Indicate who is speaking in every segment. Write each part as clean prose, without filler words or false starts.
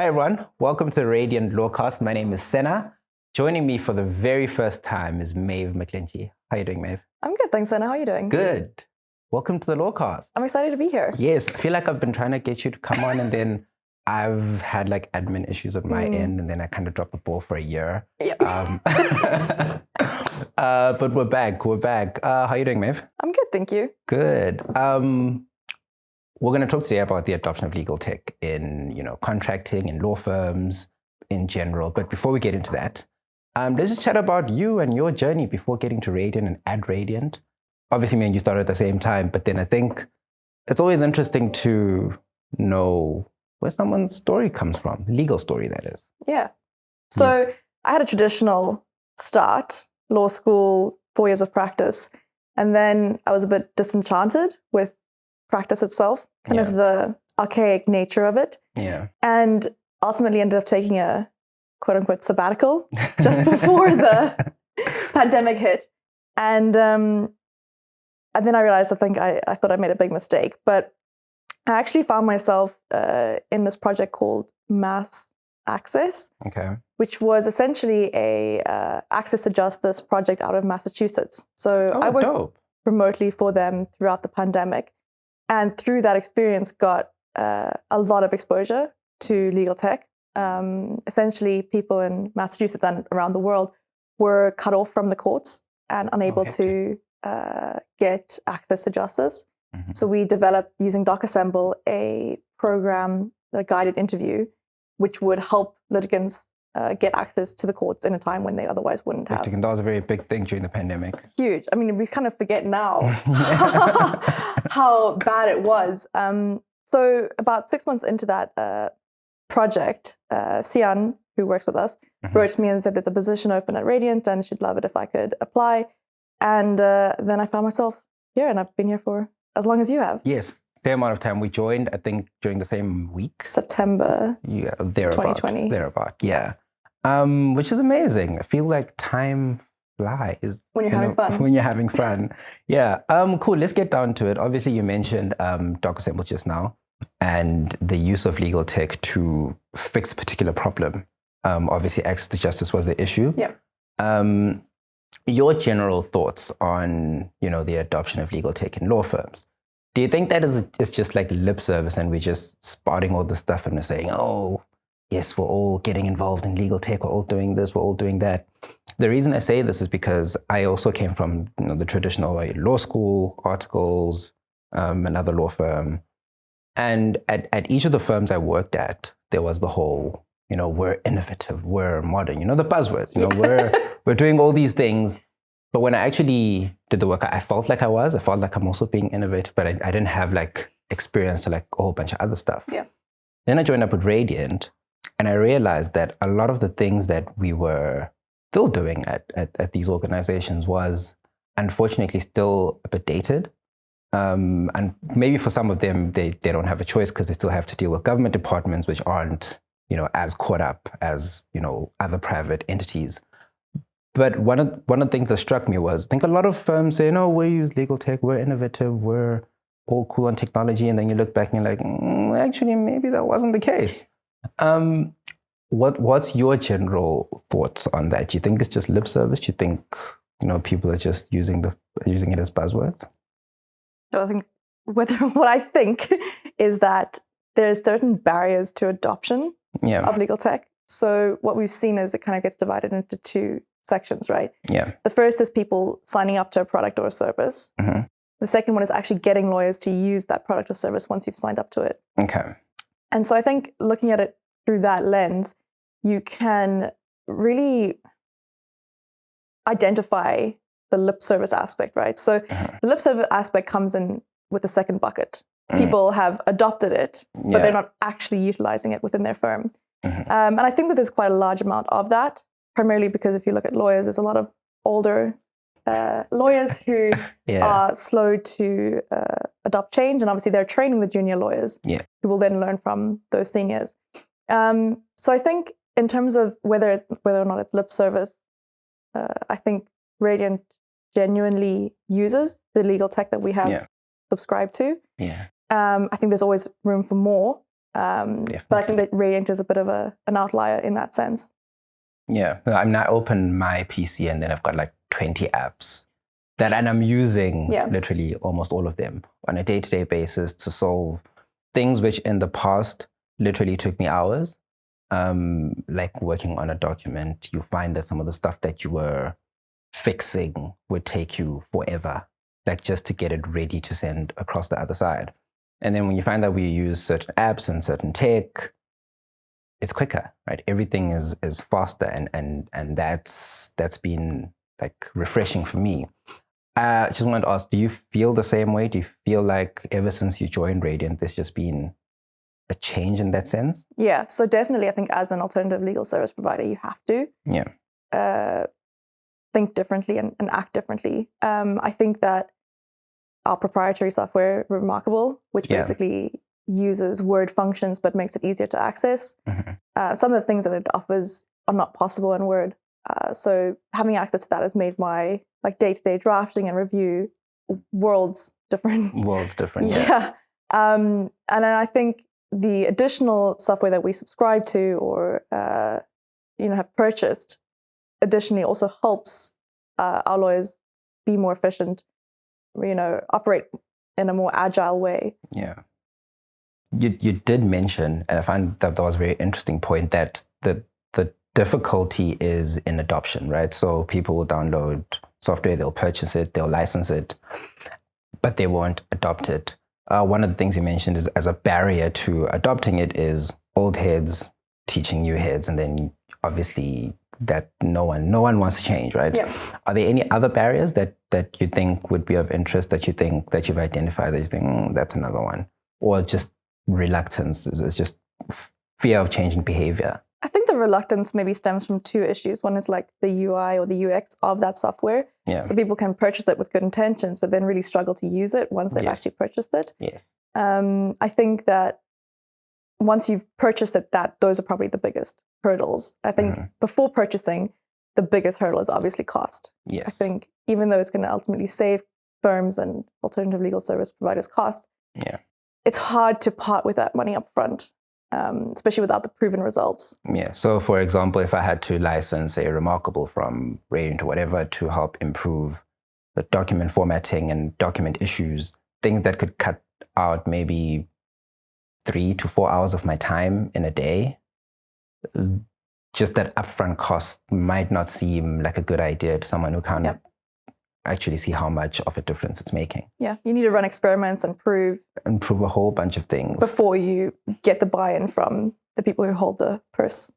Speaker 1: Hi everyone, welcome to the Radiant Lawcast. My name is Sena. Joining me for the very first time is Maeve MacGlinchey. How are you doing, Maeve?
Speaker 2: I'm good, thanks, Sena. How are you doing?
Speaker 1: Good. Welcome to the Lawcast.
Speaker 2: I'm excited to be here.
Speaker 1: Yes, I feel like I've been trying to get you to come on and then I've had like admin issues on my end and then I kind of dropped the ball for a year.
Speaker 2: Yep.
Speaker 1: But we're back. How are you doing, Maeve?
Speaker 2: I'm good, thank you.
Speaker 1: Good. We're going to talk today about the adoption of legal tech in, contracting and law firms in general. But before we get into that, let's just chat about you and your journey before getting to Radiant and at Radiant. Obviously, me and you started at the same time, but then I think it's always interesting to know where someone's story comes from, legal story, that is.
Speaker 2: Yeah. So I had a traditional start, law school, 4 years of practice, and then I was a bit disenchanted with practice itself, kind of the archaic nature of it.
Speaker 1: Yeah.
Speaker 2: And ultimately ended up taking a quote unquote sabbatical just before the pandemic hit. And then I realized, I thought I made a big mistake, but I actually found myself in this project called Mass Access, which was essentially a access to justice project out of Massachusetts. So I worked remotely for them throughout the pandemic. And through that experience, got a lot of exposure to legal tech. Essentially, people in Massachusetts and around the world were cut off from the courts and unable to get access to justice. Mm-hmm. So we developed, using DocAssemble, a program, a guided interview, which would help litigants get access to the courts in a time when they otherwise wouldn't have.
Speaker 1: That was a very big thing during the pandemic.
Speaker 2: Huge. I mean, we kind of forget now how bad it was. So about 6 months into that project, Sian, who works with us, wrote to me and said there's a position open at Radiant and she'd love it if I could apply. And then I found myself here, and I've been here for as long as you have.
Speaker 1: Yes. Same amount of time. We joined, I think, during the same week.
Speaker 2: September.
Speaker 1: Yeah, thereabout.
Speaker 2: 2020.
Speaker 1: Thereabout, yeah. Which is amazing. I feel like time flies.
Speaker 2: When you're having fun.
Speaker 1: When you're having fun. Yeah. Cool. Let's get down to it. Obviously, you mentioned DocAssemble just now and the use of legal tech to fix a particular problem. Obviously, access to justice was the issue.
Speaker 2: Yeah.
Speaker 1: Your general thoughts on, the adoption of legal tech in law firms. Do you think that it's just like lip service and we're just spotting all this stuff and we're saying, oh, yes, we're all getting involved in legal tech, we're all doing this, we're all doing that. The reason I say this is because I also came from the traditional law school, articles, another law firm. And at each of the firms I worked at, there was the whole, we're innovative, we're modern, the buzzwords, we're doing all these things. But when I actually did the work, I felt like I felt like I'm also being innovative, but I didn't have like experience to like a whole bunch of other stuff.
Speaker 2: Yeah.
Speaker 1: Then I joined up with Radiant and I realized that a lot of the things that we were still doing at these organizations was unfortunately still a bit dated. And maybe for some of them, they don't have a choice because they still have to deal with government departments, which aren't, as caught up as, other private entities. But one of the things that struck me was, I think a lot of firms say, no, we use legal tech, we're innovative, we're all cool on technology. And then you look back and you're like, actually, maybe that wasn't the case. What's your general thoughts on that? Do you think it's just lip service? Do you think, people are just using it as buzzwords?
Speaker 2: So I think what I think is that there's certain barriers to adoption of legal tech. So what we've seen is it kind of gets divided into two sections, right?
Speaker 1: Yeah.
Speaker 2: The first is people signing up to a product or a service. Mm-hmm. The second one is actually getting lawyers to use that product or service once you've signed up to it.
Speaker 1: Okay.
Speaker 2: And so I think looking at it through that lens, you can really identify the lip service aspect, right? So the lip service aspect comes in with the second bucket. People have adopted it, but they're not actually utilizing it within their firm. And I think that there's quite a large amount of that, primarily because if you look at lawyers, there's a lot of older lawyers who are slow to adopt change. And obviously they're training the junior lawyers who will then learn from those seniors. So I think in terms of whether or not it's lip service, I think Radiant genuinely uses the legal tech that we have subscribed to.
Speaker 1: Yeah.
Speaker 2: I think there's always room for more. But I think that Radiant is a bit of an outlier in that sense.
Speaker 1: Yeah. I mean, I open my PC and then I've got like 20 apps and I'm using literally almost all of them on a day-to-day basis to solve things which in the past literally took me hours. Like working on a document, you find that some of the stuff that you were fixing would take you forever, like just to get it ready to send across the other side. And then when you find that we use certain apps and certain tech, it's quicker, right? Everything is faster, and that's been like refreshing for me. I just wanted to ask, do you feel the same way? Do you feel like ever since you joined Radiant, there's just been a change in that sense?
Speaker 2: Yeah, so definitely I think as an alternative legal service provider, you have to think differently and act differently. I think that our proprietary software, Remarkable, which basically uses Word functions but makes it easier to access. Some of the things that it offers are not possible in Word. So having access to that has made my like day-to-day drafting and review worlds different.
Speaker 1: Yeah.
Speaker 2: And then I think the additional software that we subscribe to or have purchased additionally also helps our lawyers be more efficient, operate in a more agile way.
Speaker 1: Yeah. You did mention, and I find that was a very interesting point, that the difficulty is in adoption, right? So people will download software, they'll purchase it, they'll license it, but they won't adopt it. One of the things you mentioned is as a barrier to adopting it is old heads teaching new heads, and then obviously that no one wants to change, right? Yeah. Are there any other barriers that you think would be of interest, that you think that you've identified, that you think that's another one? Or just reluctance, it's just fear of changing behavior?
Speaker 2: I think the reluctance maybe stems from two issues. One is like the UI or the UX of that software.
Speaker 1: Yeah.
Speaker 2: So people can purchase it with good intentions, but then really struggle to use it once they've actually purchased it.
Speaker 1: Yes.
Speaker 2: I think that once you've purchased it, those are probably the biggest hurdles. I think before purchasing, the biggest hurdle is obviously cost.
Speaker 1: Yes.
Speaker 2: I think even though it's going to ultimately save firms and alternative legal service providers cost, it's hard to part with that money up front. Especially without the proven results.
Speaker 1: Yeah. So, for example, if I had to license a Remarkable from Radiant or whatever to help improve the document formatting and document issues, things that could cut out maybe 3 to 4 hours of my time in a day, just that upfront cost might not seem like a good idea to someone who can't actually see how much of a difference it's making.
Speaker 2: Yeah, you need to run experiments and prove
Speaker 1: a whole bunch of things
Speaker 2: before you get the buy-in from the people who hold the purse.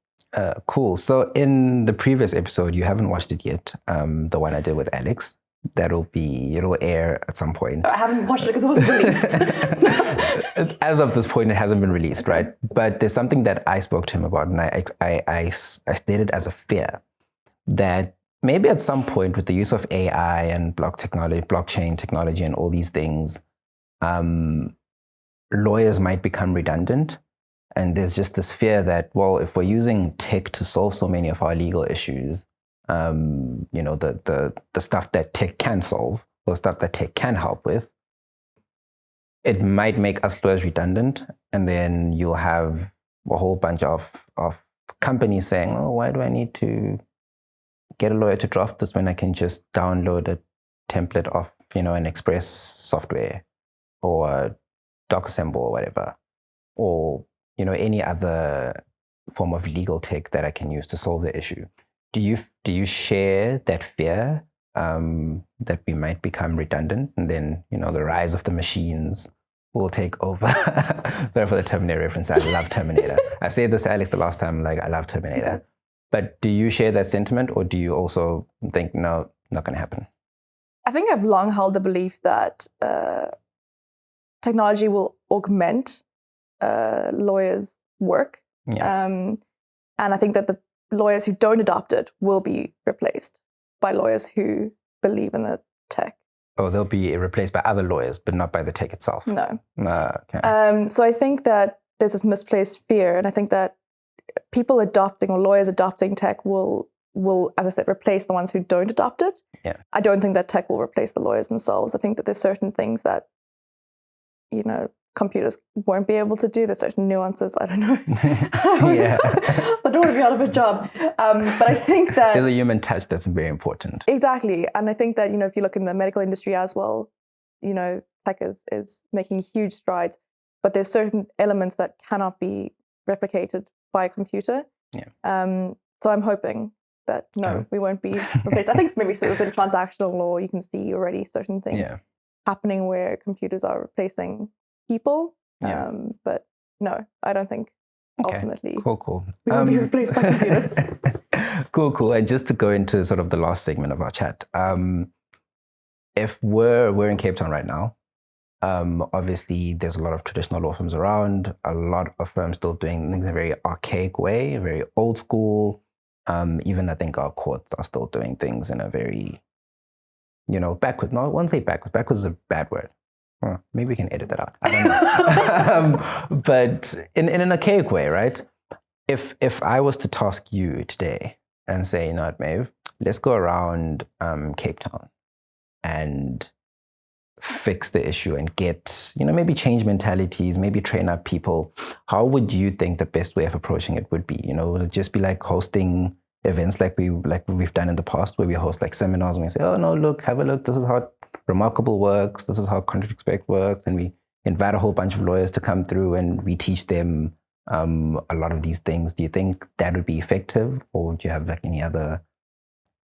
Speaker 1: Cool. So in the previous episode, you haven't watched it yet, the one I did with Alex. It'll air at some point.
Speaker 2: I haven't watched it because it wasn't released.
Speaker 1: As of this point, it hasn't been released, right? But there's something that I spoke to him about, and I stated as a fear that maybe at some point with the use of AI and blockchain technology and all these things, lawyers might become redundant. And there's just this fear that, well, if we're using tech to solve so many of our legal issues, the stuff that tech can solve, or stuff that tech can help with, it might make us lawyers redundant. And then you'll have a whole bunch of companies saying, oh, why do I need to get a lawyer to draft this when I can just download a template of, an Express software or DocAssemble or whatever, or, any other form of legal tech that I can use to solve the issue. Do you share that fear that we might become redundant, and then, the rise of the machines will take over? Sorry for the Terminator reference. I love Terminator. I said this to Alex the last time, I love Terminator. But do you share that sentiment, or do you also think, no, not going to happen?
Speaker 2: I think I've long held the belief that technology will augment lawyers' work.
Speaker 1: Yeah.
Speaker 2: And I think that the lawyers who don't adopt it will be replaced by lawyers who believe in the tech.
Speaker 1: Oh, they'll be replaced by other lawyers, but not by the tech itself.
Speaker 2: No.
Speaker 1: Okay.
Speaker 2: So I think that there's this misplaced fear, and I think that people adopting, or lawyers adopting tech will, as I said, replace the ones who don't adopt it.
Speaker 1: Yeah.
Speaker 2: I don't think that tech will replace the lawyers themselves. I think that there's certain things that, computers won't be able to do. There's certain nuances. I don't know.
Speaker 1: Yeah.
Speaker 2: I don't want to be out of a job. But I think that
Speaker 1: there's a human touch that's very important.
Speaker 2: Exactly. And I think that, if you look in the medical industry as well, tech is making huge strides, but there's certain elements that cannot be replicated by a computer.
Speaker 1: Yeah.
Speaker 2: So I'm hoping that we won't be replaced. I think maybe within transactional law, you can see already certain things happening where computers are replacing people.
Speaker 1: Yeah.
Speaker 2: But no, I don't think ultimately
Speaker 1: cool.
Speaker 2: we won't be replaced by computers.
Speaker 1: Cool. And just to go into sort of the last segment of our chat, if we're in Cape Town right now, obviously there's a lot of traditional law firms around, a lot of firms still doing things in a very archaic way, very old school. Even I think our courts are still doing things in a very, backward. No, I won't say backwards. Backwards is a bad word. Maybe we can edit that out. I don't know. But in an archaic way, right? If I was to task you today and say, you know what, Maeve, let's go around Cape Town and fix the issue and get, maybe change mentalities, maybe train up people, how would you think the best way of approaching it would be? Would it just be like hosting events like we've done in the past, where we host like seminars and we say, oh no, look, have a look, this is how Remarkable works, this is how Contract Expect works, and we invite a whole bunch of lawyers to come through and we teach them a lot of these things. Do you think that would be effective, or do you have like any other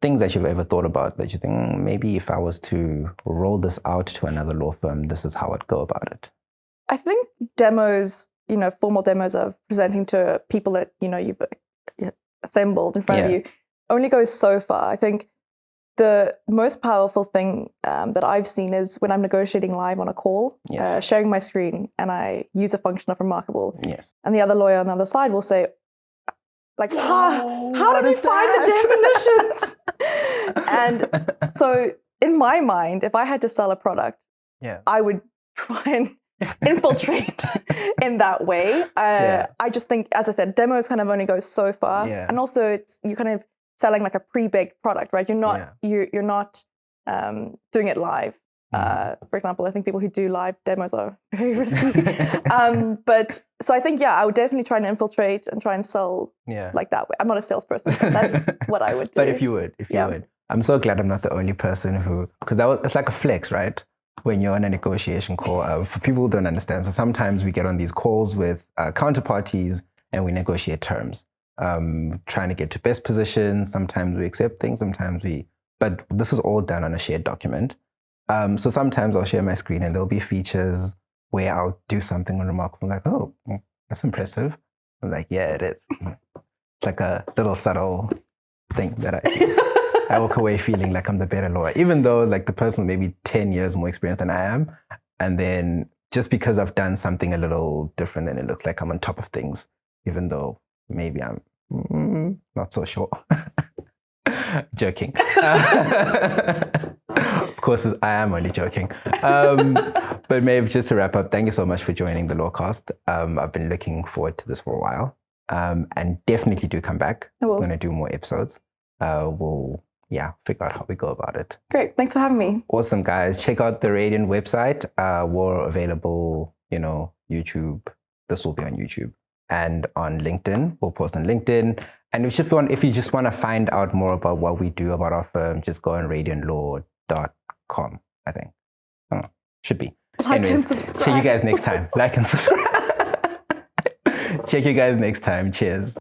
Speaker 1: things that you've ever thought about that you think maybe if I was to roll this out to another law firm, this is how I'd go about it?
Speaker 2: I think demos, formal demos of presenting to people that, you've assembled in front of you only goes so far. I think the most powerful thing that I've seen is when I'm negotiating live on a call, sharing my screen, and I use a function of Remarkable.
Speaker 1: Yes.
Speaker 2: And the other lawyer on the other side will say, like, how did you find the definitions? And so in my mind, if I had to sell a product, I would try and infiltrate in that way. I just think, as I said, demos kind of only go so far. And also you kind of selling like a pre-baked product, right? You're not you're not doing it live. For example, I think people who do live demos are very risky. But so I think, I would definitely try and infiltrate and try and sell like that way. I'm not a salesperson, but that's what I would do.
Speaker 1: But if you would, I'm so glad I'm not the only person who, because it's like a flex, right? When you're on a negotiation call, for people who don't understand. So sometimes we get on these calls with counterparties and we negotiate terms, trying to get to best positions. Sometimes we accept things, but this is all done on a shared document. So sometimes I'll share my screen and there'll be features where I'll do something on Remarkable, like, oh, that's impressive. I'm like, yeah, it is. It's like a little subtle thing that I walk away feeling like I'm the better lawyer, even though like the person maybe 10 years more experienced than I am. And then just because I've done something a little different, then it looks like I'm on top of things, even though maybe I'm not so sure. Joking. Of course, I am only joking. But Maeve, just to wrap up, thank you so much for joining the Lawcast. I've been looking forward to this for a while. And definitely do come back.
Speaker 2: I will.
Speaker 1: We're going to do more episodes. We'll figure out how we go about it.
Speaker 2: Great. Thanks for having me.
Speaker 1: Awesome, guys. Check out the Radiant website. We're available, YouTube. This will be on YouTube and on LinkedIn. We'll post on LinkedIn. And if you just want to find out more about what we do about our firm, just go on radiantlaw.com, I think. Should be.
Speaker 2: And subscribe.
Speaker 1: Check you guys next time. Like and subscribe. Check you guys next time. Cheers.